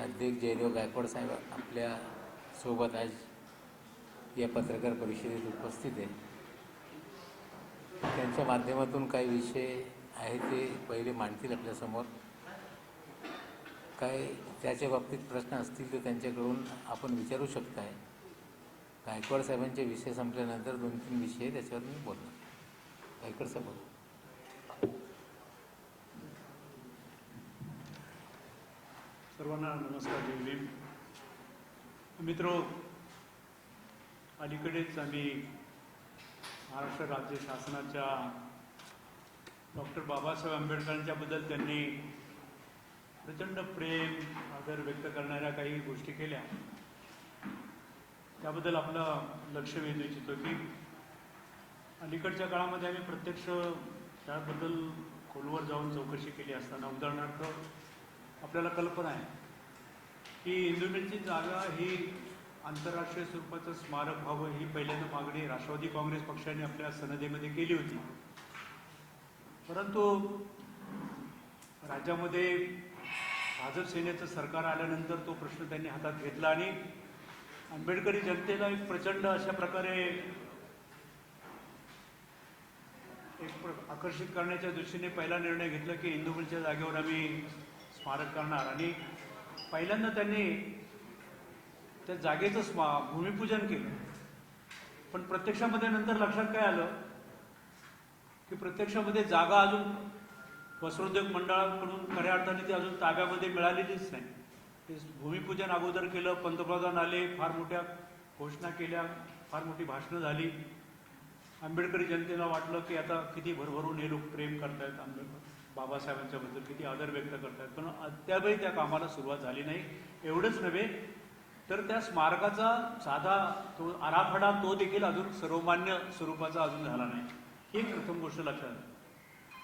अध्यक्ष जयदेव गायकवाड साहेब आपल्या सोबत आज या पत्रकार परिषदेत उपस्थित आहे. त्यांच्या माध्यमातून काही विषय आहे ते पहिले मांडतील आपल्यासमोर. काय त्याच्या बाबतीत प्रश्न असतील तर त्यांच्याकडून आपण विचारू शकताय. गायकवाड साहेबांचे विषय संपल्यानंतर 2-3 विषय त्याच्यावर मी बोलणार. गायकवाड साहेब. सर्वांना नमस्कार. जय भीम. मित्रो, अलीकडेच आम्ही महाराष्ट्र राज्य शासनाच्या डॉक्टर बाबासाहेब आंबेडकरांच्याबद्दल त्यांनी प्रचंड प्रेम आदर व्यक्त करणाऱ्या काही गोष्टी केल्या. त्याबद्दल आपलं लक्ष वेधू इच्छितो की अलीकडच्या काळामध्ये आम्ही प्रत्यक्ष त्याबद्दल खोलवर जाऊन चौकशी केली असताना उदाहरणार्थ आपल्याला कल्पना आहे की इंदुमिलची जागा ही आंतरराष्ट्रीय स्वरूपाचं स्मारक व्हावं ही पहिल्यांदा मागणी राष्ट्रवादी काँग्रेस पक्षाने आपल्या सनदेमध्ये केली होती. परंतु राज्यामध्ये भाजप सेनेचं सरकार आल्यानंतर तो प्रश्न त्यांनी हातात घेतला आणि आंबेडकरी जनतेला एक प्रचंड अशा प्रकारे आकर्षित करण्याच्या दृष्टीने पहिला निर्णय घेतला की इंदुमिलच्या जागेवर आम्ही स्मारक करणार. आणि पहिल्यांदा त्यांनी त्या जागेचं भूमिपूजन केलं. पण प्रत्यक्षामध्ये नंतर लक्षात काय आलं की प्रत्यक्षामध्ये जागा अजून वस्त्रोद्योग मंडळाकडून खऱ्या अर्थाने ती अजून ताब्यामध्ये मिळालेलीच नाही. ते भूमिपूजन अगोदर केलं, पंतप्रधान आले, फार मोठ्या घोषणा केल्या, फार मोठी भाषणं झाली. आंबेडकरी जनतेला वाटलं की आता किती भरभरून हे लोक प्रेम करतायत आंबेडकर बाबासाहेबांच्या बद्दल, किती आदर व्यक्त करतात. पण अद्यापही त्या कामाला सुरुवात झाली नाही. एवढंच नव्हे तर त्या स्मारकाचा साधा तो आराखडा तो देखील अजून सर्वमान्य स्वरूपाचा अजून झाला नाही. ही प्रथम गोष्ट लक्षात आली.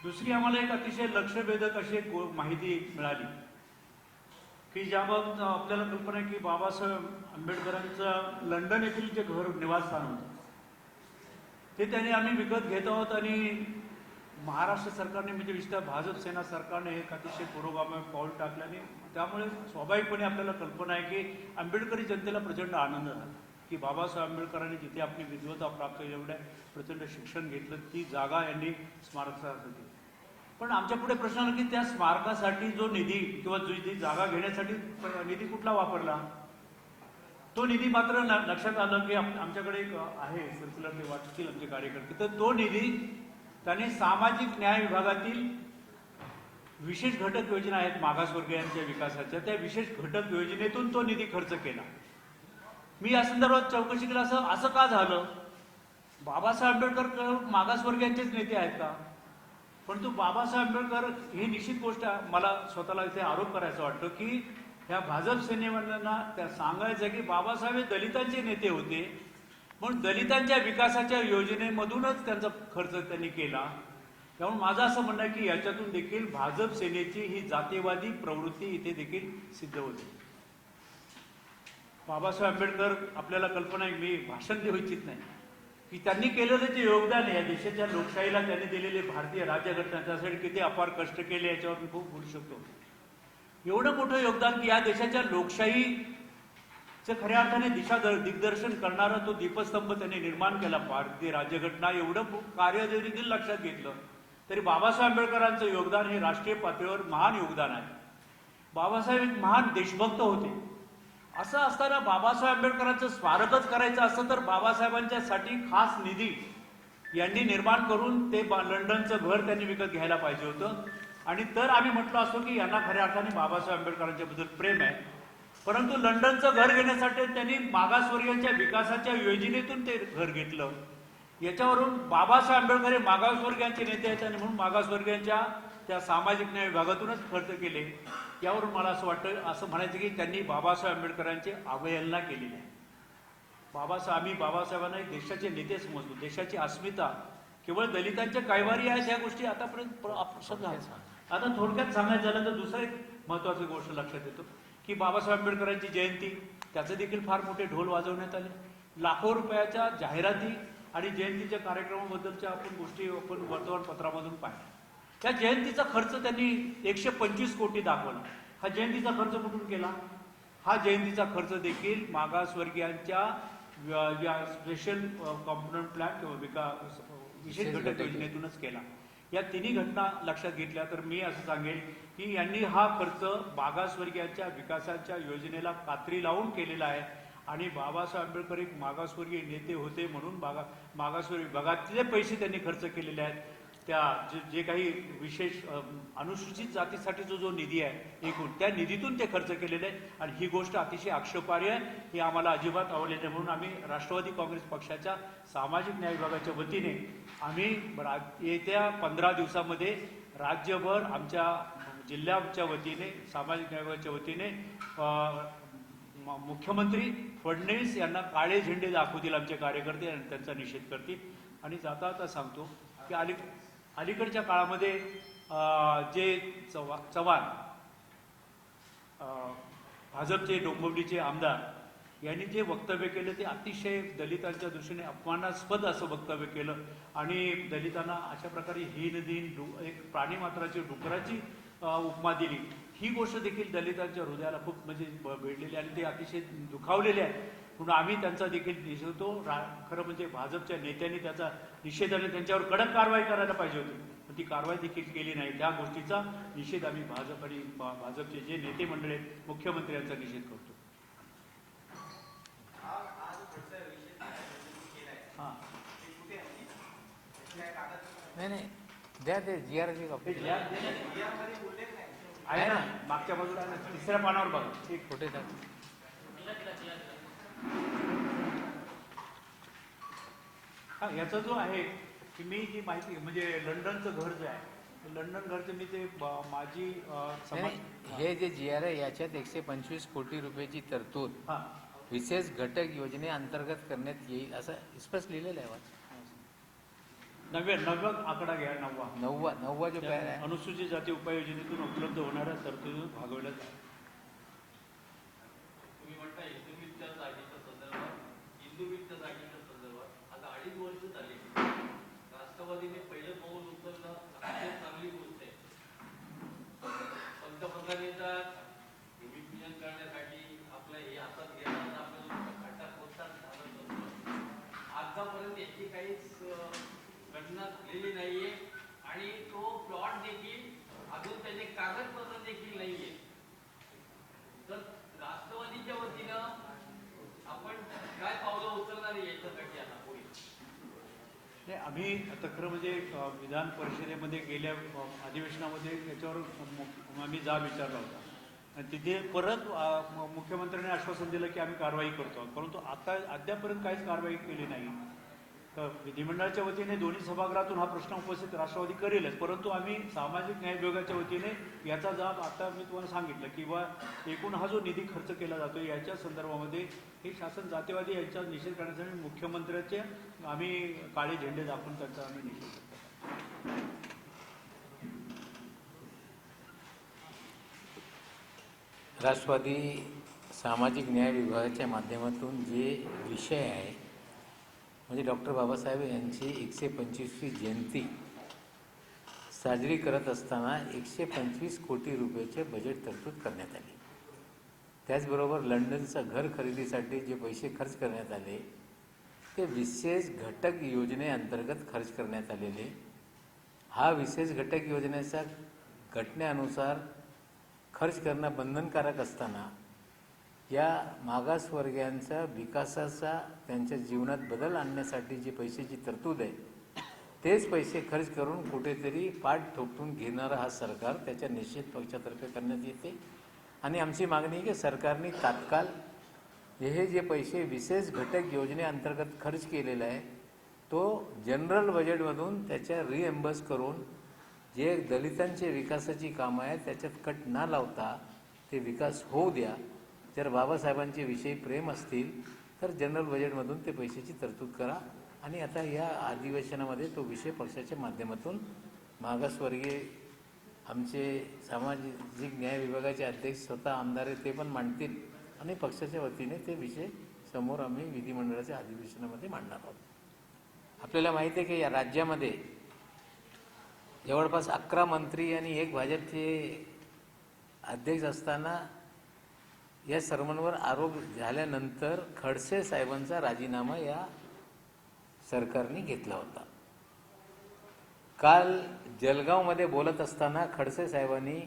दुसरी आम्हाला एक अतिशय लक्षवेधक अशी एक माहिती मिळाली की ज्याबाबत आपल्याला कल्पना आहे की बाबासाहेब आंबेडकरांचं लंडन येथील जे घर निवासस्थान होतं ते त्यांनी आम्ही विकत घेत आहोत आणि महाराष्ट्र सरकारने म्हणजे विशेषतः भाजप सेना सरकारने एक अतिशय पुरोगामी पाऊल टाकल्याने त्यामुळे स्वाभाविकपणे आपल्याला कल्पना आहे की आंबेडकरी जनतेला प्रचंड आनंद झाला की बाबासाहेब आंबेडकरांनी जिथे आपली विद्वत्ता प्राप्त एवढ्या प्रचंड शिक्षण घेतलं ती जागा यांनी स्मारकासाठी. पण आमच्या पुढे प्रश्न आला की त्या स्मारकासाठी जो निधी किंवा जी जागा घेण्यासाठी निधी कुठला वापरला. तो निधी मात्र लक्षात आलं की आमच्याकडे एक आहे सर्क्युलर, ते वाचतील आमचे कार्यकर्ते, तर तो निधी त्याने सामाजिक न्याय विभागातील विशेष घटक योजना आहेत मागासवर्गीयांच्या विकासाच्या, त्या विशेष घटक योजनेतून तो निधी खर्च केला. मी या संदर्भात चौकशी केली, असं का झालं. बाबासाहेब आंबेडकर मागासवर्गीयांचेच नेते आहेत का. परंतु बाबासाहेब आंबेडकर ही निश्चित गोष्ट मला स्वतःला इथे आरोप करायचा वाटतो की ह्या भाजप सेनेवाल्यांना त्या सांगायचं की बाबासाहेब हे दलितांचे नेते होते म्हणून दलितांच्या विकासाच्या योजनेमधूनच त्यांचा खर्च त्यांनी केला. त्यामुळे माझं असं म्हणणं आहे की याच्यातून देखील भाजप सेनेची ही जातीवादी प्रवृत्ती इथे देखील सिद्ध होते. बाबासाहेब आंबेडकर आपल्याला कल्पना आहे, मी भाषण देऊ इच्छित नाही, की त्यांनी केलेलं जे योगदान आहे या देशाच्या लोकशाहीला त्यांनी दिलेले भारतीय राज्यघटना त्यासाठी किती अपार कष्ट केले याच्यावर मी खूप बोलू शकतो. एवढं मोठं योगदान की या देशाच्या लोकशाहीचं खऱ्या अर्थाने दिग्दर्शन करणारा तो दीपस्तंभ त्यांनी निर्माण केला भारतीय राज्यघटना. एवढं कार्य देखील लक्षात घेतलं तरी बाबासाहेब आंबेडकरांचं योगदान हे राष्ट्रीय पातळीवर महान योगदान आहे. बाबासाहेब एक महान देशभक्त होते. असं असताना बाबासाहेब आंबेडकरांचं स्मारकच करायचं असतं तर बाबासाहेबांच्यासाठी खास निधी यांनी निर्माण करून ते लंडनचं घर त्यांनी विकत घ्यायला पाहिजे होतं. आणि तर आम्ही म्हटलं असतो की यांना खऱ्या अर्थाने बाबासाहेब आंबेडकरांच्या बद्दल प्रेम आहे. परंतु लंडनचं घर घेण्यासाठी त्यांनी मागासवर्गीयांच्या विकासाच्या योजनेतून ते घर घेतलं. याच्यावरून बाबासाहेब आंबेडकर हे मागासवर्गीयांचे नेते आहेत आणि म्हणून मागासवर्गीयांच्या त्या सामाजिक न्याय विभागातूनच खर्च केले. यावरून मला असं वाटतं, असं म्हणायचं की त्यांनी बाबासाहेब आंबेडकरांची अवहेलना केलेली आहे. आम्ही बाबासाहेबांना एक देशाचे नेते समजतो. देशाची अस्मिता केवळ दलितांच्या कैवारी आहेत ह्या गोष्टी आतापर्यंत आता थोडक्यात सांगायचं झालं तर दुसरं एक महत्वाची गोष्ट लक्षात येतो की बाबासाहेब आंबेडकरांची जयंती त्याचे देखील फार मोठे ढोल वाजवण्यात आले. लाखो रुपयाच्या जाहिराती आणि जयंतीच्या कार्यक्रमाबद्दलच्या आपण गोष्टी आपण वर्तमानपत्रामधून पाहिल्या. त्या जयंतीचा खर्च त्यांनी 125 कोटी दाखवला. हा जयंतीचा खर्च कुठून केला. हा जयंतीचा खर्च देखील मागासवर्गीयांच्या या स्पेशल कॉम्पोनंट प्लॅन किंवा विशेष घटक योजनेतूनच केला. या तिन्ही घटना लक्षात घेतल्या तर मी असं सांगेल की यांनी हा खर्च मागासवर्गीयांच्या विकासाच्या योजनेला कात्री लावून केलेला आहे. आणि बाबासाहेब आंबेडकर एक मागासवर्गीय नेते होते म्हणून मागासवर्गीय विभागातले पैसे त्यांनी खर्च केलेले आहेत. त्या जे काही विशेष अनुसूचित जातीसाठी जो निधी आहे एकूण त्या निधीतून ते खर्च केलेले आहे. आणि ही गोष्ट अतिशय आक्षेपार्ह आहे. ही आम्हाला अजिबात आवडली नाही. म्हणून आम्ही राष्ट्रवादी काँग्रेस पक्षाच्या सामाजिक न्याय विभागाच्या वतीने आम्ही येत्या 15 दिवसामध्ये राज्यभर आमच्या जिल्ह्याच्या वतीने सामाजिक न्याय विभागाच्या वतीने मुख्यमंत्री फडणवीस यांना काळे झेंडे दाखवतील आमचे कार्यकर्ते आणि त्यांचा निषेध करतील. आणि जाता जाता सांगतो की अलीकडच्या काळामध्ये जे चव्हाण भाजपचे डोंबिवलीचे आमदार यांनी जे वक्तव्य केलं ते अतिशय दलितांच्या दृष्टीने अपमानास्पद असं वक्तव्य केलं. आणि दलितांना अशा प्रकारे हीन दिन एक प्राणीमात्राची डुकराची उपमा दिली. ही गोष्ट देखील दलितांच्या हृदयाला खूप म्हणजे भेटलेली आणि ते अतिशय दुखावलेले आहे. म्हणून आम्ही त्यांचा देखील निषेध होतो. खरं म्हणजे भाजपच्या नेत्यांनी त्याचा निषेध आणि त्यांच्यावर कडक कारवाई करायला पाहिजे होती, पण ती कारवाई देखील केली नाही. त्या गोष्टीचा निषेध आम्ही भाजप आणि भाजपचे जे नेते मंडळ आहेत मुख्यमंत्री यांचा निषेध करतो. नाही द्या ते GR कॉपी आहे ना मागच्या बाजूला आहे ना, तिसऱ्या पानावर बघा एक कुठे द्या. हा याचा जो आहे की मी जी माहिती म्हणजे लंडनचं घर जे आहे लंडन घरचं मी ते माझी हे जे GR आहे याच्यात 125 कोटी रुपयाची तरतूद हा विशेष घटक योजनेअंतर्गत करण्यात येईल असं स्पष्ट लिहिलेलं आहे. नव्या आकडा घ्या. नववा जो पॅन आहे अनुसूचित जाती उपाययोजनेतून उपलब्ध होणाऱ्या तरतुदीतून भागवण्यात तुम्ही म्हणता हिंदुत्वच्या जागेच्या संदर्भात आता 2.5 वर्ष झाली. राष्ट्रवादीने पहिलं पाऊल उचललं अत्यंत चांगली गोष्ट आहे. पंतप्रधानांचा भूमिपूजन करण्यासाठी आपलं हे हातात घेण्याचा आपल्याला खड्डा खोदतात झालं नसतं. आतापर्यंत याची काहीच घटना झालेली नाहीये आणि तो प्लॉट देखील अजून त्याचे कागदपत्र देखील नाहीये. तर राष्ट्रवादीच्या वतीनं आपण काय पावलं उचलणार आहे याच्यासाठी आता पुढे? नाही आम्ही आता खरं म्हणजे विधान परिषदेमध्ये गेल्या अधिवेशनामध्ये याच्यावर आम्ही विचारला होता आणि तिथे परत मुख्यमंत्र्यांनी आश्वासन दिलं की आम्ही कारवाई करतो. परंतु आता अद्यापर्यंत काहीच कारवाई केली नाही. तर विधिमंडळाच्या वतीने दोन्ही सभागृहातून हा प्रश्न उपस्थित राष्ट्रवादी करेलच, परंतु आम्ही सामाजिक न्याय विभागाच्या वतीने याचा जाब आता मी तुम्हाला सांगितलं किंवा एकूण हा जो निधी खर्च केला जातो याच्या संदर्भामध्ये हे शासन जातीवादी यांचा निषेध करण्यासाठी मुख्यमंत्र्याचे आम्ही काळे झेंडे दाखवून त्यांचा आम्ही निषेध करतो. राष्ट्रवादी सामाजिक न्याय विभागाच्या माध्यमातून जे विषय आहे म्हणजे डॉक्टर बाबासाहेब यांची 125वी जयंती साजरी करत असताना 125 कोटी रुपयाचे बजेट तरतूद करण्यात आले. त्याचबरोबर लंडनचं घर खरेदीसाठी जे पैसे खर्च करण्यात आले ते विशेष घटक योजनेअंतर्गत खर्च करण्यात आलेले. हा विशेष घटक योजनेच्या घटनेनुसार खर्च करणं बंधनकारक असताना या मागासवर्गीयांचा विकासाचा त्यांच्या जीवनात बदल आणण्यासाठी जे पैशाची तरतूद आहे तेच पैसे खर्च करून कुठेतरी पाठ ठोकून घेणारं हा सरकार त्याच्या निषेध पक्षातर्फे करण्यात येते. आणि आमची मागणी आहे की सरकारने तात्काळ हे जे पैसे विशेष घटक योजनेअंतर्गत खर्च केलेला आहे तो जनरल बजेटमधून त्याच्या रिएम्बर्स करून जे दलितांचे विकासाची कामं आहेत त्याच्यात कट न लावता ते विकास होऊ द्या. जर बाबासाहेबांचे विषयी प्रेम असतील तर जनरल बजेटमधून ते पैशाची तरतूद करा. आणि आता या अधिवेशनामध्ये तो विषय पक्षाच्या माध्यमातून मागासवर्गीय आमचे सामाजिक न्याय विभागाचे अध्यक्ष स्वतः आमदार ते पण मांडतील आणि पक्षाच्या वतीने ते विषय समोर आम्ही विधिमंडळाच्या अधिवेशनामध्ये मांडणार आहोत. आपल्याला माहिती आहे की या राज्यामध्ये जवळपास 11 मंत्री आणि 1 भाजपचे अध्यक्ष असताना या सर्वांवर आरोप झाल्यानंतर खडसे साहेबांचा राजीनामा या सरकारने घेतला होता. काल जळगावमध्ये बोलत असताना खडसे साहेबांनी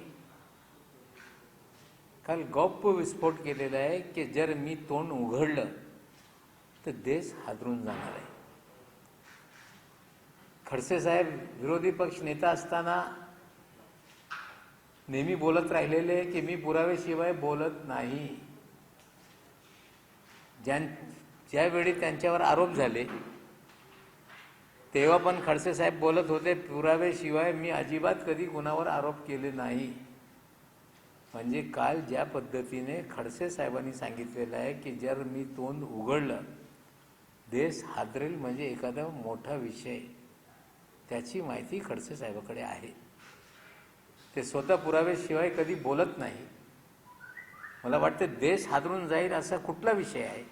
काल गौप्प विस्फोट केलेला आहे की जर मी तोंड उघडलं तर देश हादरून जाणार आहे. खडसे साहेब विरोधी पक्ष नेता असताना नेहमी बोलत राहिलेले की मी पुराव्याशिवाय बोलत नाही. ज्यावेळी त्यांच्यावर आरोप झाले तेव्हा पण खडसे साहेब बोलत होते पुराव्याशिवाय मी अजिबात कधी कुणावर आरोप केले नाही. म्हणजे काल ज्या पद्धतीने खडसे साहेबांनी सांगितलेलं आहे की जर मी तोंड उघडलं देश हादरेल म्हणजे एखादा मोठा विषय, त्याची माहिती खडसे साहेबाकडे आहे. ते स्वतः पुराव्याशिवाय कधी बोलत नाही. मला वाटतं देश हादरून जाईल असा कुठला विषय आहे?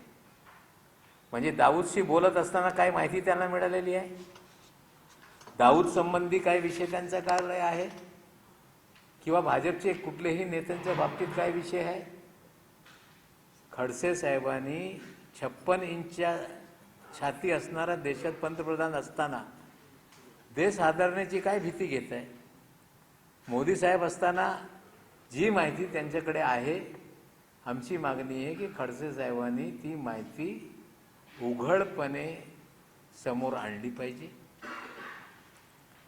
म्हणजे दाऊदशी बोलत असताना काय माहिती त्यांना मिळालेली आहे? दाऊद संबंधी काय विषय त्यांचा काय आहे? किंवा भाजपचे कुठलेही नेत्यांच्या बाबतीत काय विषय आहे? खडसे साहेबांनी 56 इंचच्या छाती असणारा देशात पंतप्रधान असताना देश हादरण्याची काय भीती घेत आहे? मोदी साहेब असताना जी माहिती त्यांच्याकडे आहे, आमची मागणी आहे की खडसे साहेबांनी ती माहिती उघडपणे समोर आणली पाहिजे.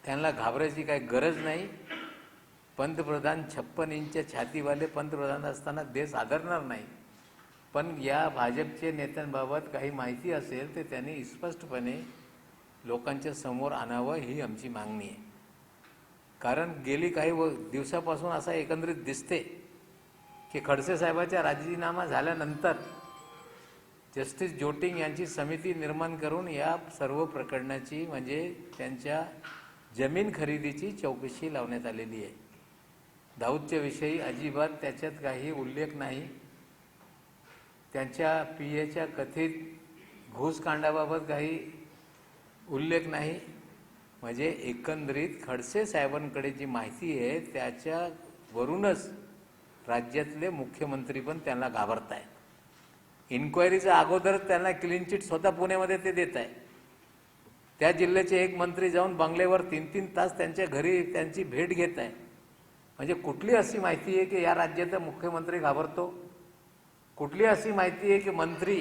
त्यांना घाबरायची काही गरज नाही. पंतप्रधान 56 इंचच्या छातीवाले पंतप्रधान असताना देश आदरणार नाही. पण या भाजपचे नेत्यांबाबत काही माहिती असेल तर त्यांनी स्पष्टपणे लोकांच्या समोर आणावं ही आमची मागणी आहे. कारण गेली काही दिवसापासून असं एकंदरीत दिसते की खडसे साहेबांचा राजीनामा झाल्यानंतर जस्टिस जोटिंग यांची समिती निर्माण करून या सर्व प्रकरणाची म्हणजे त्यांच्या जमीन खरेदीची चौकशी लावण्यात आलेली आहे. दाऊदच्या विषयी अजिबात त्याच्यात काही उल्लेख नाही. त्यांच्या पीएच्या कथित घुसकांडाबाबत काही उल्लेख नाही. म्हणजे एकंदरीत खडसे साहेबांकडे जी माहिती आहे त्याच्यावरूनच राज्यातले मुख्यमंत्री पण त्यांना घाबरत आहेत. इन्क्वायरीचा अगोदरच त्यांना क्लीन चिट स्वतः पुण्यामध्ये ते देत आहे. त्या जिल्ह्याचे एक मंत्री जाऊन बंगल्यावर 3-3 तास त्यांच्या घरी त्यांची भेट घेत आहे. म्हणजे कुठली अशी माहिती आहे की या राज्याचा मुख्यमंत्री घाबरतो? कुठली अशी माहिती आहे की मंत्री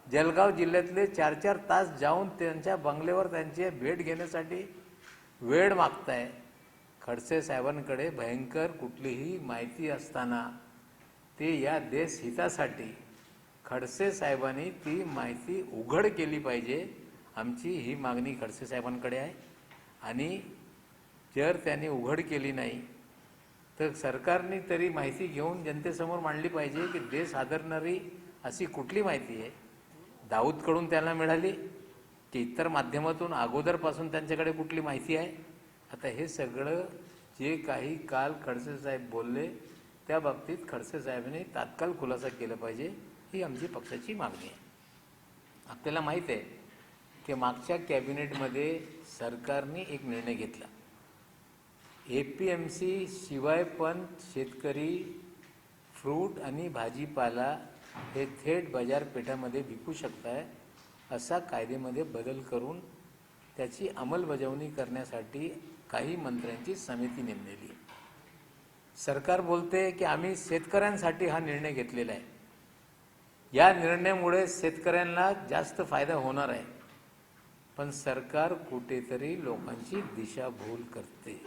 जळगाव जिल्ह्यातले 4-4 तास जाऊन त्यांच्या बंगल्यावर त्यांची भेट घेण्यासाठी वेळ मागताय? खडसे साहेबांकडे भयंकर कुठलीही माहिती असताना ते या देश हितासाठी खडसे साहेबांनी ती माहिती उघड केली पाहिजे. आमची ही मागणी खडसे साहेबांकडे आहे. आणि जर त्यांनी उघड केली नाही तर सरकारने तरी माहिती घेऊन जनतेसमोर मांडली पाहिजे की देश हादरणारी अशी कुठली माहिती आहे. दाऊदकडून त्यांना मिळाली की इतर माध्यमातून अगोदरपासून त्यांच्याकडे कुठली माहिती आहे? आता हे सगळं जे काही काल खडसे साहेब बोलले त्या बाबतीत खडसे साहेबांनी तात्काळ खुलासा केला पाहिजे ही आमची पक्षाची मागणी आहे. आपल्याला माहीत आहे की मागच्या कॅबिनेटमध्ये सरकारने एक निर्णय घेतला. APMC शिवाय पण शेतकरी फ्रूट आणि भाजीपाला हे थेट बाजारपेठामध्ये विकू शकताय असा कायद्यामध्ये बदल करून त्याची अंमलबजावणी करण्यासाठी काही मंत्र्यांची समिती नेमलेली आहे. सरकार बोलते की आम्ही शेतकऱ्यांसाठी हा निर्णय घेतलेला आहे. या निर्णयामुळे शेतकऱ्यांना जास्त फायदा होणार आहे. पण सरकार कुठेतरी लोकांची दिशाभूल करते.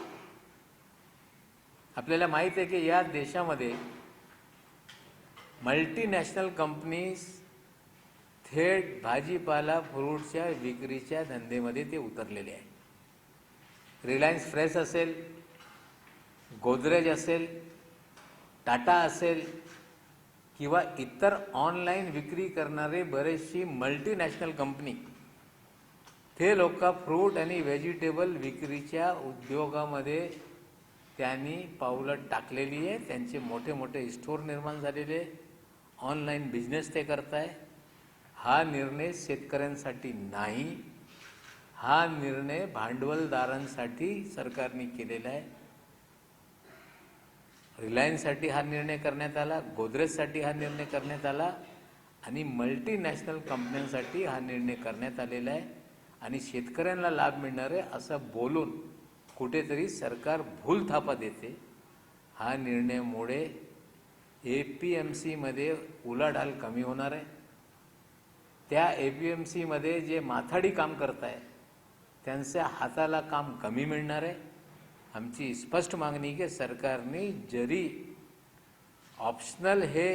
आपल्याला माहीत आहे की या देशामध्ये मल्टीनॅशनल कंपनीज थेट भाजीपाला फ्रूटच्या विक्रीच्या धंद्यामध्ये ते उतरलेले आहे. रिलायन्स फ्रेश असेल, गोदरेज असेल, टाटा असेल किंवा इतर ऑनलाईन विक्री करणारे बरेचशी मल्टीनॅशनल कंपनी ते लोक फ्रूट आणि व्हेजिटेबल विक्रीच्या उद्योगामध्ये त्यांनी पावलं टाकलेली आहे. त्यांचे मोठे मोठे स्टोर निर्माण झालेले, ऑनलाईन बिझनेस ते करताय. हा निर्णय शेतकऱ्यांसाठी नाही, हा निर्णय भांडवलदारांसाठी सरकारने केलेला आहे. रिलायन्ससाठी हा निर्णय करण्यात आला, गोदरेजसाठी हा निर्णय करण्यात आला आणि मल्टीनॅशनल कंपन्यांसाठी हा निर्णय करण्यात आलेला आहे. आणि शेतकऱ्यांना लाभ मिळणार आहे असं बोलून कुठेतरी सरकार भूल थापा देते. हा निर्णयामुळे APMCमध्ये उलाढाल कमी होणार आहे. त्या APMCमध्ये जे माथाडी काम करत आहे त्यांच्या हाताला काम कमी मिळणार आहे. आमची स्पष्ट मागणी की सरकारने जरी ऑप्शनल हे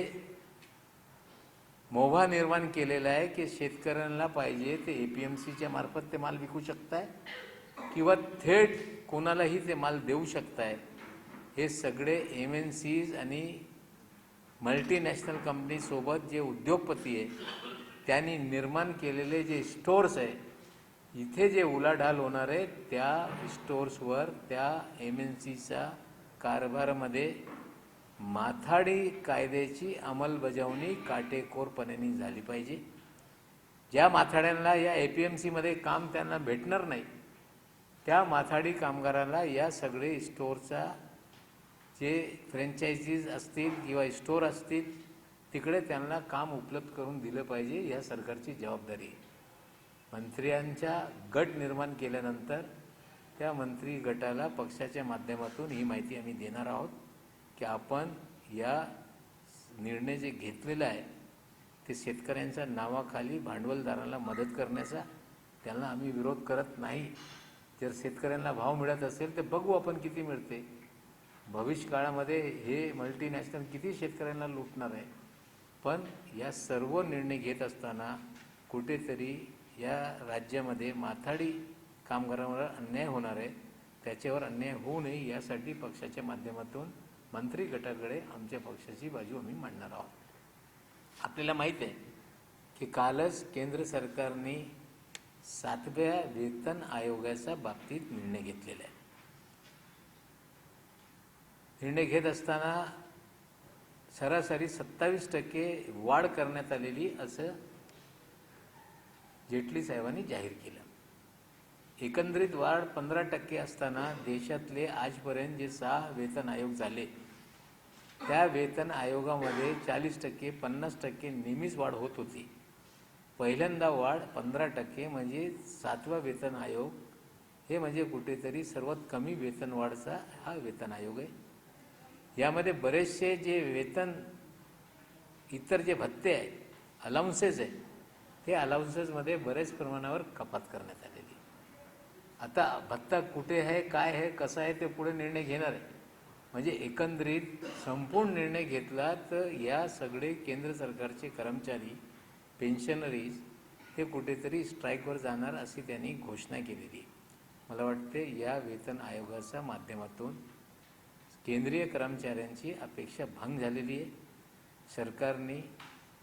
मोभा निर्माण केलेला आहे की शेतकऱ्यांना पाहिजे ते APMCच्या मार्फत ते माल विकू शकताय किंवा थेट कोणालाही ते माल देऊ शकताय. हे सगळे MNCs आणि मल्टीनॅशनल कंपनीसोबत जे उद्योगपती आहे त्यांनी निर्माण केलेले जे स्टोअर्स आहे, इथे जे उलाढाल होणार आहे त्या स्टोअर्सवर त्या MNCच्या कारभारामध्ये माथाडी कायद्याची अंमलबजावणी काटेकोरपणे झाली पाहिजे. ज्या माथाड्यांना या APMCमध्ये काम त्यांना भेटणार नाही त्या माथाडी कामगारांना या सगळे स्टोअरचा जे फ्रँचायझीज असतील किंवा स्टोअर असतील तिकडे त्यांना काम उपलब्ध करून दिलं पाहिजे. या सरकारची जबाबदारी आहे. मंत्र्यांच्या गट निर्माण केल्यानंतर त्या मंत्री गटाला पक्षाच्या माध्यमातून ही माहिती आम्ही देणार आहोत की आपण या निर्णय जे घेतलेला आहे ते शेतकऱ्यांच्या नावाखाली भांडवलदारांना मदत करण्याचा, त्यांना आम्ही विरोध करत नाही. जर शेतकऱ्यांना भाव मिळत असेल तर बघू आपण किती मिळते. भविष्य काळामध्ये हे मल्टीनॅशनल किती शेतकऱ्यांना लुटणार आहे. पण या सर्व निर्णय घेत असताना कुठेतरी या राज्यामध्ये माथाडी कामगारांवर अन्याय होणार आहे. त्याच्यावर अन्याय होऊ नये यासाठी पक्षाच्या माध्यमातून मंत्री गटाकडे आमच्या पक्षाची बाजू आम्ही मांडणार आहोत. आपल्याला माहीत आहे की कालच केंद्र सरकारने 7व्या वेतन आयोगाच्या बाबतीत निर्णय घेतलेला आहे. निर्णय घेत असताना सरासरी 27% वाढ करण्यात आलेली असं जेटली साहेबांनी जाहीर केलं. एकंदरीत वाढ 15% असताना देशातले आजपर्यंत जे 6 वेतन आयोग झाले त्या वेतन आयोगामध्ये 40%, 50% नेहमीच वाढ होत होती. पहिल्यांदा वाढ 15% म्हणजे 7वा वेतन आयोग हे म्हणजे कुठेतरी सर्वात कमी वेतन वाढचा हा वेतन आयोग आहे. यामध्ये बरेचसे जे वेतन इतर जे भत्ते आहे, अलाउन्सेस आहे, ते अलाउन्सेसमध्ये बरेच प्रमाणावर कपात करण्यात आलेली. आता भत्ता कुठे आहे, काय आहे, कसं आहे ते पुढे निर्णय घेणार आहे. म्हणजे एकंदरीत संपूर्ण निर्णय घेतला तर या सगळे केंद्र सरकारचे कर्मचारी, पेन्शनरीज हे कुठेतरी स्ट्राईकवर जाणार अशी त्यांनी घोषणा केलेली. मला वाटते या वेतन आयोगाच्या माध्यमातून केंद्रीय कर्मचाऱ्यांची अपेक्षा भंग झालेली आहे. सरकारने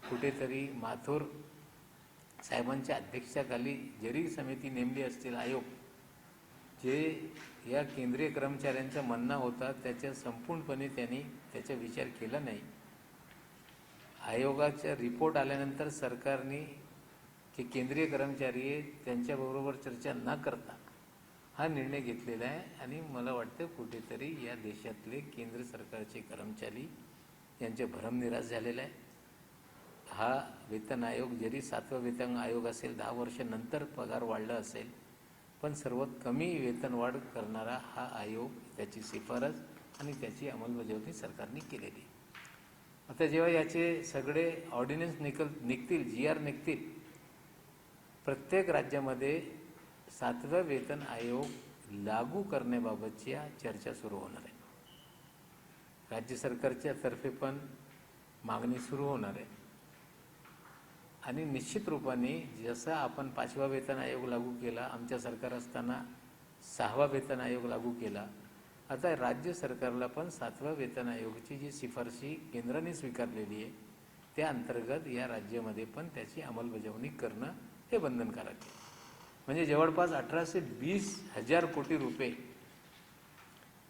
कुठेतरी माथुर साहेबांच्या अध्यक्षतेखाली जरी समिती नेमली असतील, आयोग जे या केंद्रीय कर्मचाऱ्यांचा म्हणणं होता त्याच्या संपूर्णपणे त्यांनी त्याचा विचार केला नाही. आयोगाचा रिपोर्ट आल्यानंतर सरकारने की केंद्रीय कर्मचारी त्यांच्याबरोबर चर्चा न करता हा निर्णय घेतलेला आहे. आणि मला वाटतं कुठेतरी या देशातले केंद्र सरकारचे कर्मचारी यांचे भरमनिरास झालेला आहे. हा वेतन आयोग जरी 7वा वेतन आयोग असेल, 10 वर्षानंतर पगार वाढला असेल, पण सर्वात कमी वेतन वाढ करणारा हा आयोग, त्याची शिफारस आणि त्याची अंमलबजावणी सरकारने केलेली. आता जेव्हा याचे सगळे ऑर्डिनन्स निघतील, GR निघतील, प्रत्येक राज्यामध्ये 7वा वेतन आयोग लागू करण्याबाबतची चर्चा सुरू होणार आहे. राज्य सरकारच्या तर्फे पण मागणी सुरू होणार आहे. आणि निश्चित रूपाने जसं आपण 5वा वेतन आयोग लागू केला, आमच्या सरकार असताना 6वा वेतन आयोग लागू केला, आता राज्य सरकारला पण 7वा वेतन आयोगाची जी शिफारशी केंद्राने स्वीकारलेली आहे त्या अंतर्गत या राज्यामध्ये पण त्याची अंमलबजावणी करणं हे बंधनकारक आहे. म्हणजे जवळपास 1820,000 कोटी रुपये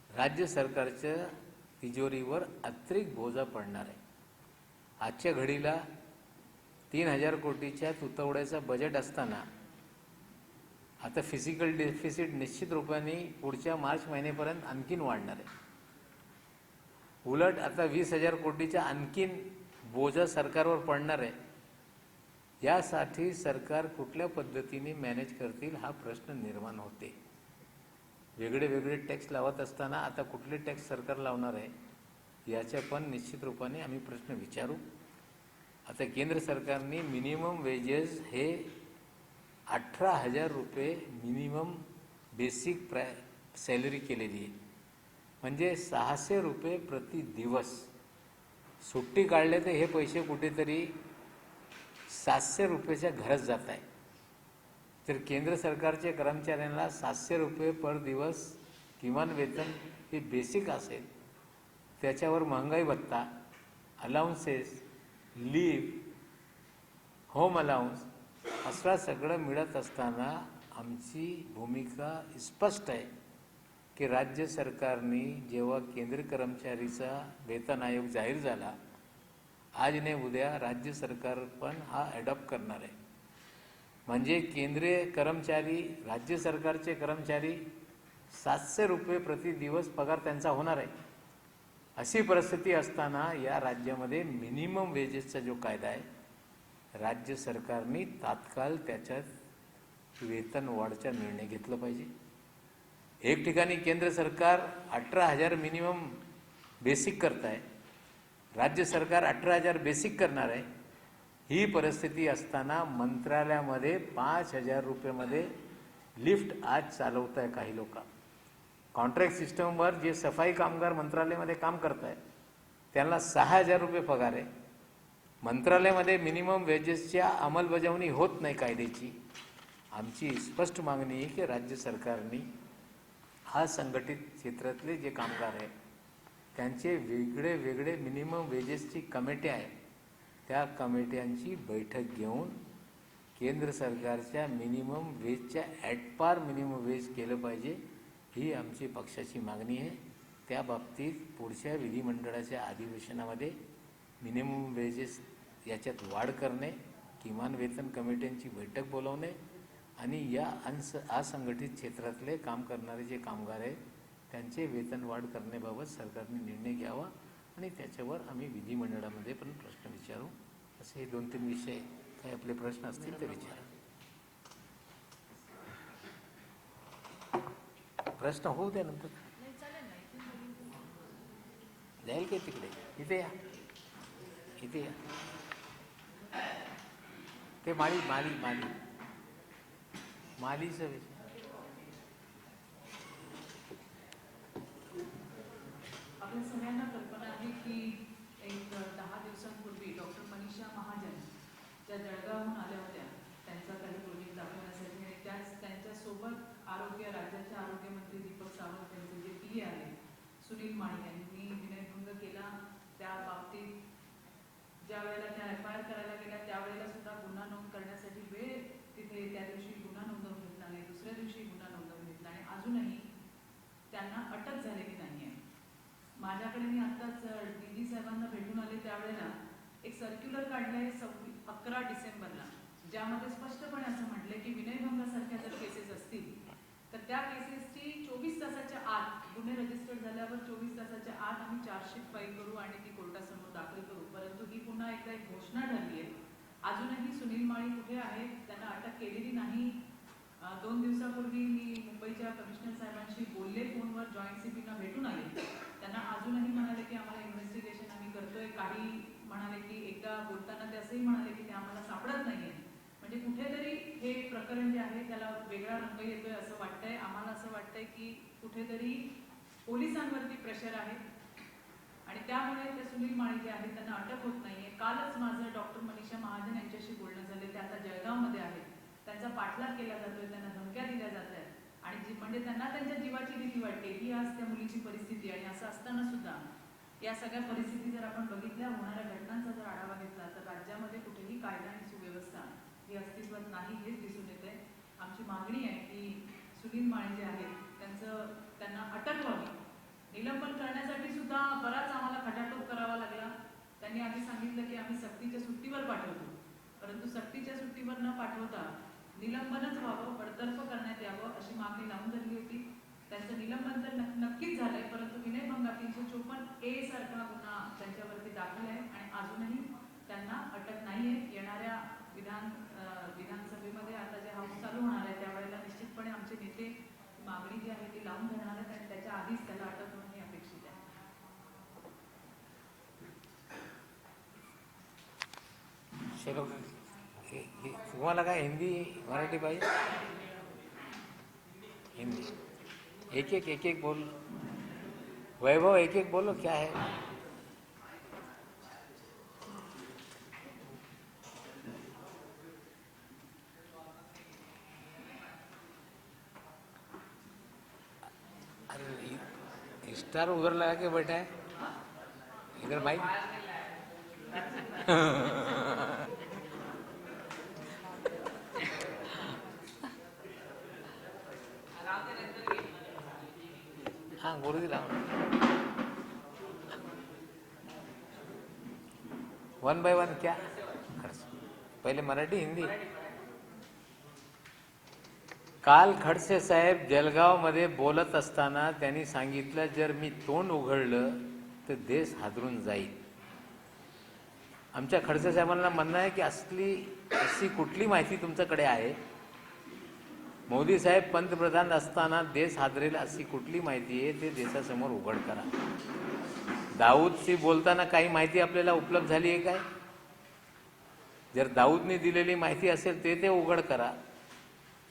राज्य सरकारच्या तिजोरीवर अतिरिक्त बोजा पडणार आहे. आजच्या घडीला 3,000 कोटीच्या तुतवड्याचा बजेट असताना आता फिजिकल डेफिसिट निश्चित रूपाने पुढच्या मार्च महिन्यापर्यंत आणखीन वाढणार आहे. उलट आता 20,000 कोटीचा आणखीन बोजा सरकारवर पडणार आहे. यासाठी सरकार कुठल्या पद्धतीने मॅनेज करतील हा प्रश्न निर्माण होते. वेगळे वेगळे टॅक्स लावत असताना आता कुठले टॅक्स सरकार लावणार आहे याच्या पण निश्चित रूपाने आम्ही प्रश्न विचारू. आता केंद्र सरकारने मिनिमम वेजेस हे 18,000 रुपये मिनिमम बेसिक सॅलरी केलेली आहे. म्हणजे 600 रुपये प्रति दिवस. सुट्टी काढले तर हे पैसे कुठेतरी 700 रुपयेच्या घरात जात आहे. तर केंद्र सरकारच्या कर्मचाऱ्यांना 700 रुपये पर दिवस किमान वेतन हे बेसिक असेल, त्याच्यावर महागाई भत्ता, अलाउन्सेस, लीव, होम अलाउन्स असं सगळं मिळत असताना आमची भूमिका स्पष्ट आहे की राज्य सरकारने जेव्हा केंद्र कर्मचारीचा वेतन आयोग जाहीर झाला, आज ने उद्या राज्य सरकार पण हा ॲडॉप्ट करणार आहे. म्हणजे केंद्रीय कर्मचारी, राज्य सरकारचे कर्मचारी 700 रुपये प्रति दिवस पगार त्यांचा होणार आहे. अशी परिस्थिती असताना या राज्यामध्ये मिनिमम वेजेसचा जो कायदा आहे, राज्य सरकारने तात्काळ त्याच्यात वेतन वाढचा निर्णय घेतला पाहिजे. एक ठिकाणी केंद्र सरकार 18,000 मिनिमम बेसिक करत आहे, राज्य सरकार 18,000 बेसिक करणार आहे. ही परिस्थिती असताना मंत्रालयामध्ये 5,000 रुपयेमध्ये लिफ्ट आज चालवत आहे काही लोक. कॉन्ट्रॅक्ट सिस्टमवर जे सफाई कामगार मंत्रालयामध्ये काम करत आहेत त्यांना 6,000 रुपये पगार आहे. मंत्रालयामध्ये मिनिमम वेजेसच्या अंमलबजावणी होत नाही कायद्याची. आमची स्पष्ट मागणी आहे की राज्य सरकारने हा संघटित क्षेत्रातले जे कामगार आहेत त्यांचे वेगळे वेगळे मिनिमम वेजेसची कमिटी आहे, त्या कमिट्यांची बैठक घेऊन केंद्र सरकारच्या मिनिमम वेजच्या ॲटपार मिनिमम वेज केलं पाहिजे. ही आमची पक्षाची मागणी आहे. त्या बाबतीत पुढच्या विधिमंडळाच्या अधिवेशनामध्ये मिनिमम वेजेस याच्यात वाढ करणे, किमान वेतन कमिट्यांची बैठक बोलवणे आणि या असंघटित क्षेत्रातले काम करणारे जे कामगार आहेत त्यांचे वेतन वाढ करण्याबाबत सरकारने निर्णय घ्यावा आणि त्याच्यावर आम्ही विधिमंडळामध्ये पण प्रश्न विचारू. असे हे 2-3 विषय काही आपले प्रश्न असतील ते विचारा. प्रश्न होऊ द्या नंतर. जाईल काय तिकडे? इथे या, इथे या. ते मालीचं विषय. आपल्या सगळ्यांना कल्पना आहे की एक 10 दिवसांपूर्वी डॉक्टर मनीषा महाजन ज्या जळगावहून आल्या होत्या त्यांचा काही प्रोजेक्ट दाखवण्यासाठी आणि त्यांच्यासोबत राज्याचे आरोग्यमंत्री दीपक सावंत यांचे जे पी आहे सुनील माळी यांनी विनयभंग केला. त्या बाबतीत ज्या वेळेला त्या FIR करायला गेल्या त्यावेळेला सुद्धा गुन्हा नोंद करण्यासाठी वेळ तिथे त्या दिवशी गुन्हा नोंदवून घेतला नाही, दुसऱ्या दिवशी गुन्हा नोंदवून घेतला आणि अजूनही त्यांना अटक झालेली नाही आहे. माझ्याकडे मी आत्ताच DG साहेबांना भेटून आले त्यावेळेला एक सर्क्युलर काढलाय 11 डिसेंबरला, ज्यामध्ये स्पष्टपणे असं म्हटलंय की विनयभंगासारख्या जर केसेस असतील तर त्या केसेसची 24 तासाच्या आत गुन्हे रजिस्टर्ड झाल्यावर 24 तासाच्या आत आम्ही चार्जशीट फाईल करू आणि ती कोर्टासमोर दाखल करू. परंतु ही पुन्हा एकदा एक घोषणा ठरली आहे. अजूनही सुनील माळी कुठे आहेत, त्यांना अटक केलेली नाही. 2 दिवसापूर्वी मी मुंबईच्या कमिशनर साहेबांशी बोलले फोनवर, जॉईंट CPना भेटून आले. त्यांना अजूनही म्हणाले की आम्हाला इन्व्हेस्टिगेशन आम्ही करतोय. काही म्हणाले की एकदा बोलताना ते असंही म्हणाले की ते आम्हाला सापडत नाहीये. म्हणजे कुठेतरी हे प्रकरण जे आहे त्याला वेगळा रंग येतोय असं वाटतंय. आम्हाला असं वाटतंय की कुठेतरी पोलिसांवरती प्रेशर आहे आणि त्यामुळे ते सुनील माळी जे आहेत त्यांना अटक होत नाहीये. कालच माझं डॉक्टर मनीषा महाजन यांच्याशी बोलणं झालं. ते आता जळगावमध्ये आहेत. त्यांचा पाठलाग केला जातोय, त्यांना धमक्या दिल्या जात आहेत आणि म्हणजे त्यांना त्यांच्या जीवाची भीती वाटते. ही आज त्या मुलीची परिस्थिती आणि असं असताना सुद्धा या सगळ्या परिस्थिती जर आपण बघितल्या, होणाऱ्या घटनांचा जर आढावा घेतला तर राज्यामध्ये कुठेही कायदा आणि सुव्यवस्था ही अस्तित्वात नाही हेच दिसून येते. आमची मागणी आहे की सुनील माळी जे आहेत त्यांना अटक व्हावी. निलंबन करण्यासाठी सुद्धा बराच आम्हाला खटाटोप करावा लागला. त्यांनी आधी सांगितलं की आम्ही सक्तीच्या सुट्टीवर पाठवतो, परंतु सक्तीच्या सुट्टीवर न पाठवता निलंबनच व्हावं, बडतर्फ करण्यात यावं अशी मागणी लावून धरली होती. त्यांचं निलंबन तर नक्कीच झालंय, परंतु विनयभंगा 354A सारखा गुन्हा त्यांच्यावरती दाखल आहे आणि अजूनही त्यांना अटक नाहीये. येणाऱ्या विधानसभेमध्ये आता जे हाऊस चालू होणार आहे त्यावेळेला निश्चितपणे आमचे नेते मागणी जी आहे ती लावून धरणार आहेत आणि त्याच्या आधीच त्याला अटक होणं हे अपेक्षित आहे. चलो, तुम्हाला काय हिंदी मराठी पाहिजे? हिंदी एक एक बोल. वैभव एक एक बोलो, क्या है? अरे स्टार उधर लगा के बैठा है, इधर भाई. हाँ गुरुजी लाओ. वन बाय वन क्या? पहिले मराठी हिंदी. काल खडसे साहेब जळगावमध्ये बोलत असताना त्यांनी सांगितलं, जर मी तोंड उघडलं तर देश हादरून जाईल. आमच्या खडसे साहेबांना म्हणणं आहे की अशी कुठली माहिती तुमच्याकडे आहे? मोदी साहेब पंतप्रधान असताना देश हादरेल अशी कुठली माहिती आहे ते देशासमोर उघड करा. दाऊदशी बोलताना काही माहिती आपल्याला उपलब्ध झाली आहे काय? जर दाऊदने दिलेली माहिती असेल ते उघड करा.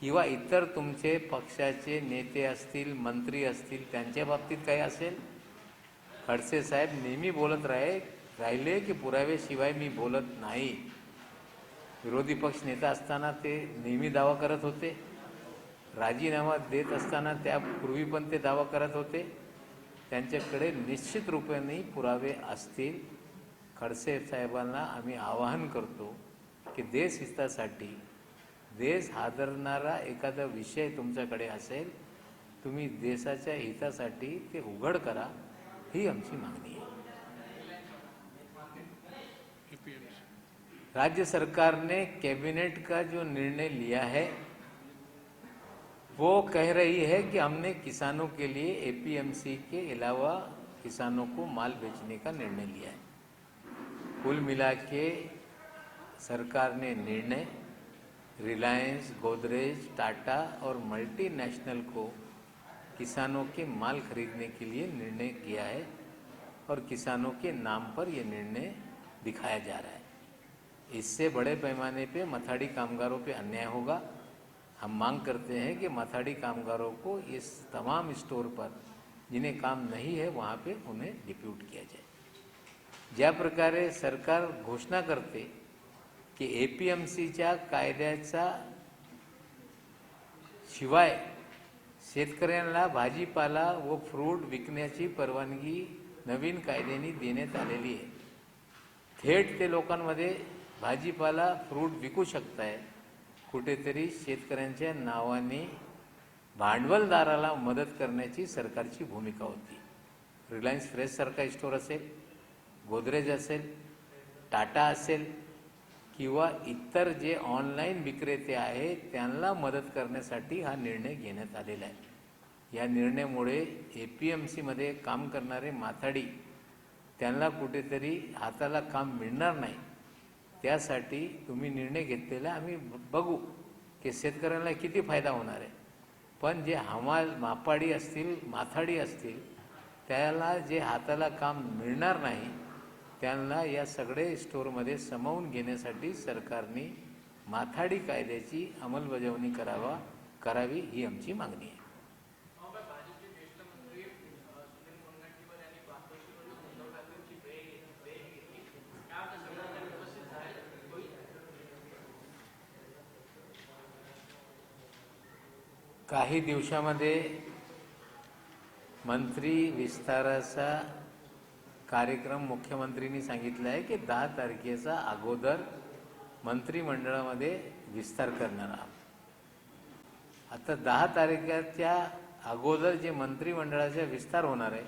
किंवा इतर तुमचे पक्षाचे नेते असतील, मंत्री असतील, त्यांच्या बाबतीत काही असेल. खडसे साहेब नेहमी बोलत राहिले की पुराव्याशिवाय मी बोलत नाही. विरोधी पक्ष नेता असताना ते नेहमी दावा करत होते. राजीनामा देत असताना त्यापूर्वी पण ते दावा करत होते. त्यांच्याकडे निश्चित रूपाने पुरावे असतील. खडसे साहेबांना आम्ही आवाहन करतो की देश हितासाठी, देश हादरणारा एखादा विषय तुमच्याकडे असेल, तुम्ही देशाच्या हितासाठी ते उघड करा, ही आमची मागणी आहे. राज्य सरकार ने कैबिनेट का जो निर्णय लिया है वो कह रही है कि हमने किसानों के लिए एपीएमसी के अलावा किसानों को माल बेचने का निर्णय लिया है. कुल मिला के सरकार ने निर्णय रिलायंस, गोदरेज, टाटा और मल्टीनेशनल को किसानों के माल खरीदने के लिए निर्णय किया है और किसानों के नाम पर यह निर्णय दिखाया जा रहा है. इससे बड़े पैमाने पे मथाड़ी कामगारों पे अन्याय होगा. हम मांग करते हैं कि मथाड़ी कामगारों को इस तमाम स्टोर पर जिन्हें काम नहीं है वहाँ पे उन्हें डिप्यूट किया जाए. ज्या प्रकारे सरकार घोषणा करते की एपीएमसीच्या कायद्याचा शिवाय शेतकऱ्यांना भाजीपाला व फ्रूट विकण्याची परवानगी नवीन कायद्याने देण्यात आलेली आहे. थेट ते लोकांमध्ये भाजीपाला फ्रूट विकू शकताय. कुठेतरी शेतकऱ्यांच्या नावाने भांडवलदाराला मदत करण्याची सरकारची भूमिका होती. रिलायन्स फ्रेश सारखा स्टोर असेल, गोदरेज असेल, टाटा असेल किंवा इतर जे ऑनलाईन विक्रेते आहेत त्यांना मदत करण्यासाठी हा निर्णय घेण्यात आलेला आहे. या निर्णयामुळे एपीएमसीमध्ये काम करणारे माथाडी त्यांना कुठेतरी हाताला काम मिळणार नाही. त्यासाठी तुम्ही निर्णय घेतलेला आम्ही बघू की शेतकऱ्यांना किती फायदा होणार आहे. पण जे मापाडी असतील, माथाडी असतील, त्याला जे हाताला काम मिळणार नाही त्यांना या सगळे स्टोरमध्ये सामावून घेण्यासाठी सरकारने माथाडी कायद्याची अंमलबजावणी करावी ही आमची मागणी आहे. काही दिवसामध्ये मंत्री विस्ताराचा कार्यक्रम मुख्यमंत्र्यांनी सांगितला आहे की 10 तारखेचा अगोदर मंत्रिमंडळामध्ये विस्तार करणार आहोत. आता 10 तारखेच्या अगोदर जे मंत्रिमंडळाचा विस्तार होणार आहे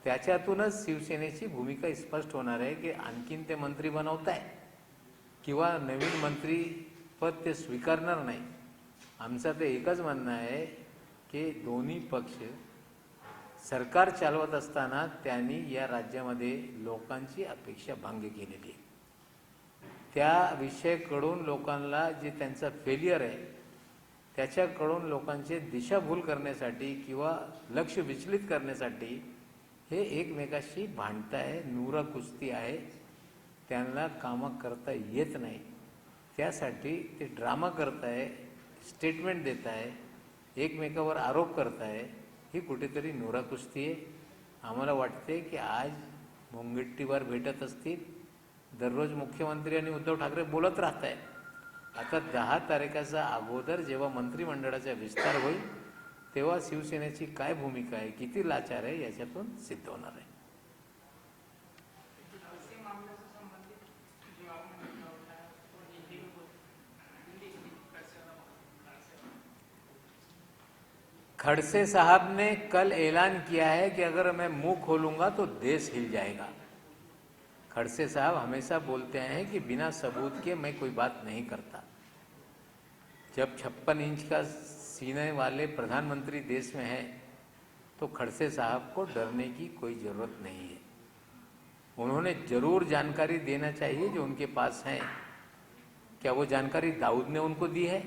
त्याच्यातूनच शिवसेनेची भूमिका स्पष्ट होणार आहे की आणखीन ते मंत्री बनवताय किंवा नवीन मंत्री पद ते स्वीकारणार नाही. आमचं ते एकच म्हणणं आहे की दोन्ही पक्ष सरकार चालवत असताना त्यांनी या राज्यामध्ये लोकांची अपेक्षा भंग केलेली आहे. त्या विषयाकडून लोकांना जे त्यांचा फेलियर आहे त्याच्याकडून लोकांचे दिशाभूल करण्यासाठी किंवा लक्ष विचलित करण्यासाठी हे एकमेकाशी भांडताय, नुरा कुस्ती आहे, त्यांना कामं करता येत नाही. त्यासाठी ते ड्रामा करताय, स्टेटमेंट देत आहे, एकमेकावर आरोप करताय. ही कुठेतरी नुरा कुस्ती आहे. आम्हाला वाटते की आज मुंगट्टीवर भेटत असतील. दररोज मुख्यमंत्री आणि उद्धव ठाकरे बोलत राहत आहे. आता 10 तारखेचा अगोदर जेव्हा मंत्रिमंडळाचा विस्तार होईल तेव्हा शिवसेनेची काय भूमिका आहे, किती लाचार आहे, याच्यातून सिद्ध होणार आहे. खड़से साहब ने कल ऐलान किया है कि अगर मैं मुंह खोलूंगा तो देश हिल जाएगा. खड़से साहब हमेशा बोलते हैं कि बिना सबूत के मैं कोई बात नहीं करता. जब 56 इंच का सीने वाले प्रधानमंत्री देश में है तो खड़से साहब को डरने की कोई ज़रूरत नहीं है. उन्होंने जरूर जानकारी देना चाहिए जो उनके पास है. क्या वो जानकारी दाऊद ने उनको दी है?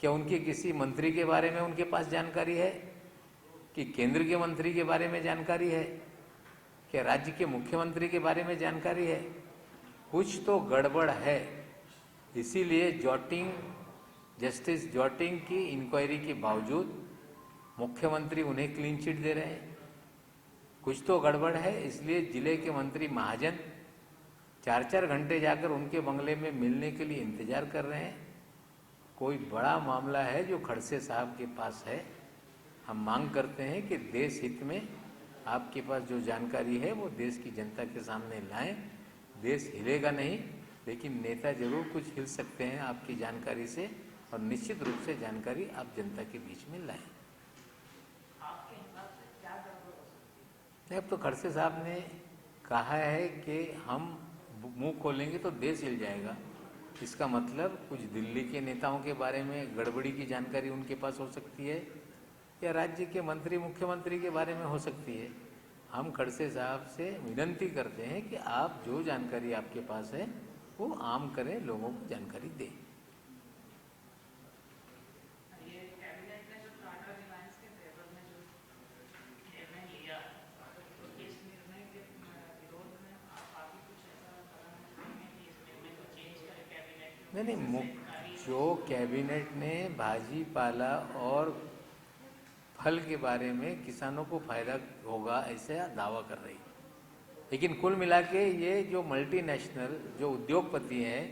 क्या उनके किसी मंत्री के बारे में उनके पास जानकारी है? कि केंद्र के मंत्री के बारे में जानकारी है? क्या राज्य के मुख्यमंत्री के बारे में जानकारी है? कुछ तो गड़बड़ है. इसीलिए जस्टिस जॉटिंग की इंक्वायरी के बावजूद मुख्यमंत्री उन्हें क्लीन चिट दे रहे हैं. कुछ तो गड़बड़ है. इसलिए जिले के मंत्री महाजन 4-4 घंटे जाकर उनके बंगले में मिलने के लिए इंतजार कर रहे हैं. कोई बड़ा मामला है जो खड़से साहब के पास है. हम मांग करते हैं कि देश हित में आपके पास जो जानकारी है वो देश की जनता के सामने लाएं. देश हिलेगा नहीं, लेकिन नेता जरूर कुछ हिल सकते हैं आपकी जानकारी से, और निश्चित रूप से जानकारी आप जनता के बीच में लाएं. अब तो खड़से साहब ने कहा है कि हम मुंह खोलेंगे तो देश हिल जाएगा. इसका मतलब कुछ दिल्ली के नेताओं के बारे में गड़बड़ी की जानकारी उनके पास हो सकती है, या राज्य के मंत्री मुख्यमंत्री के बारे में हो सकती है. हम खड़से साहब से विनती करते हैं कि आप जो जानकारी आपके पास है वो आम करें, लोगों को जानकारी दें. नहीं, जो कैबिनेट ने भाजी पाला और फल के बारे में किसानों को फायदा होगा ऐसा दावा कर रही, लेकिन कुल मिला के ये जो मल्टीनेशनल जो उद्योगपति हैं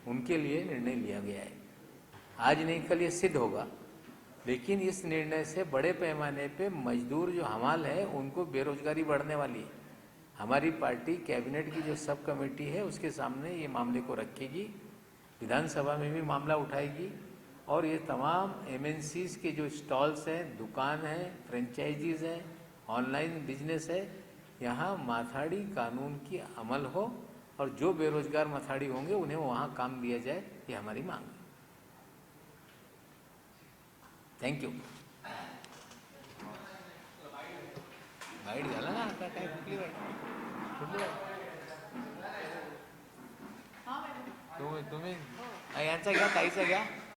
उनके लिए निर्णय लिया गया है. आज नहीं कल ये सिद्ध होगा, लेकिन इस निर्णय से बड़े पैमाने पे मजदूर जो हमाल है उनको बेरोजगारी बढ़ने वाली है. हमारी पार्टी कैबिनेट की जो सब कमेटी है उसके सामने ये मामले को रखेगी, विधानसभा में भी मामला उठाएगी, और ये तमाम एमएनसीज के जो स्टॉल्स हैं, दुकान हैं, फ्रेंचाइजीज हैं, ऑनलाइन बिजनेस है, यहाँ माथाड़ी कानून की अमल हो और जो बेरोजगार माथाड़ी होंगे उन्हें वहाँ काम दिया जाए. ये हमारी मांग है. थँक्यू. वाईट झाला ना आता काय कुठली वाईट तुम्ही यांचा घ्या, ताईचा घ्या.